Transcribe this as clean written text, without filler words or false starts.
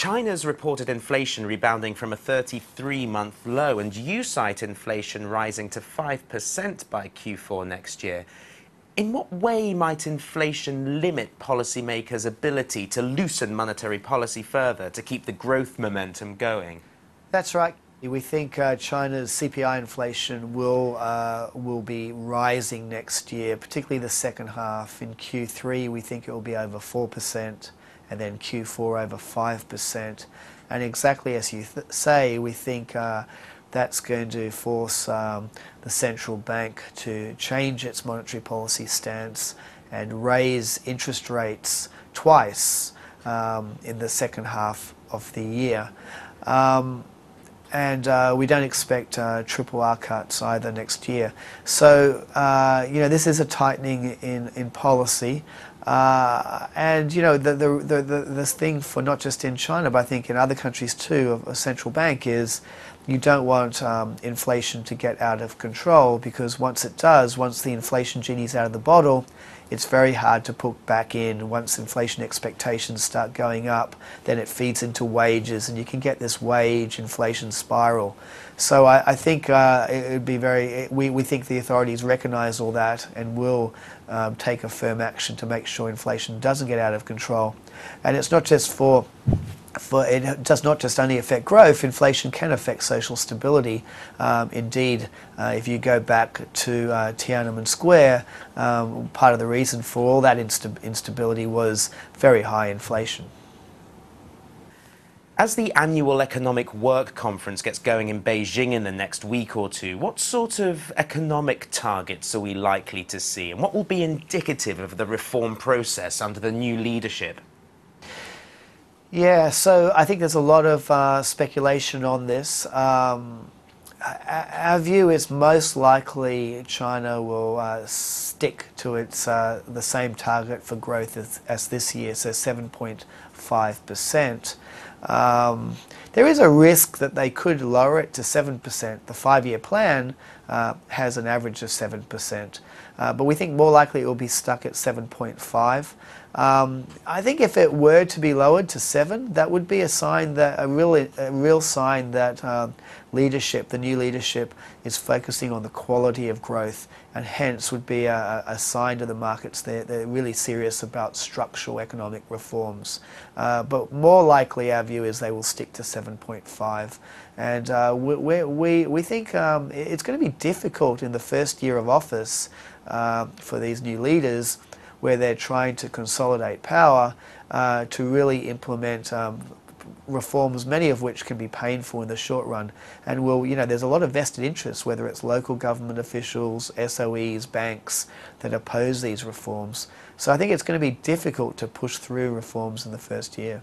China's reported inflation rebounding from a 33-month low, and you cite inflation rising to 5% by Q4 next year. In what way might inflation limit policymakers' ability to loosen monetary policy further to keep the growth momentum going? That's right. We think China's CPI inflation will be rising next year, particularly the second half. In Q3, we think it will be over 4%, and then Q4 over 5%. And exactly as you say, we think that's going to force the central bank to change its monetary policy stance and raise interest rates twice in the second half of the year. And we don't expect triple R cuts either next year. So, this is a tightening in policy. And, this thing for not just in China, but I think in other countries too, of a central bank is you don't want inflation to get out of control, because once it does, once the inflation genie's out of the bottle, it's very hard to put back in. Once inflation expectations start going up, then it feeds into wages, and you can get this wage inflation spiral. So I think it would be we think the authorities recognize all that and will take a firm action to make sure inflation doesn't get out of control. And it's not just it does not just only affect growth. Inflation can affect social stability. Indeed, if you go back to Tiananmen Square, part of the reason for all that instability was very high inflation. As the annual Economic Work Conference gets going in Beijing in the next week or two, what sort of economic targets are we likely to see, and what will be indicative of the reform process under the new leadership? Yeah, so I think there's a lot of speculation on this. Our view is most likely China will stick to its the same target for growth as this year, so 7.5%. There is a risk that they could lower it to 7%. The 5-year plan has an average of 7%, but we think more likely it will be stuck at 7.5. I think if it were to be lowered to 7, that would be a sign that a real sign that leadership, the new leadership, is focusing on the quality of growth, and hence would be a sign to the markets they're really serious about structural economic reforms. But more likely, our view is they will stick to 7.5, and we think it's going to be difficult in the first year of office for these new leaders, where they're trying to consolidate power, to really implement reforms, many of which can be painful in the short run. And there's a lot of vested interest, whether it's local government officials, SOEs, banks, that oppose these reforms. So I think it's going to be difficult to push through reforms in the first year.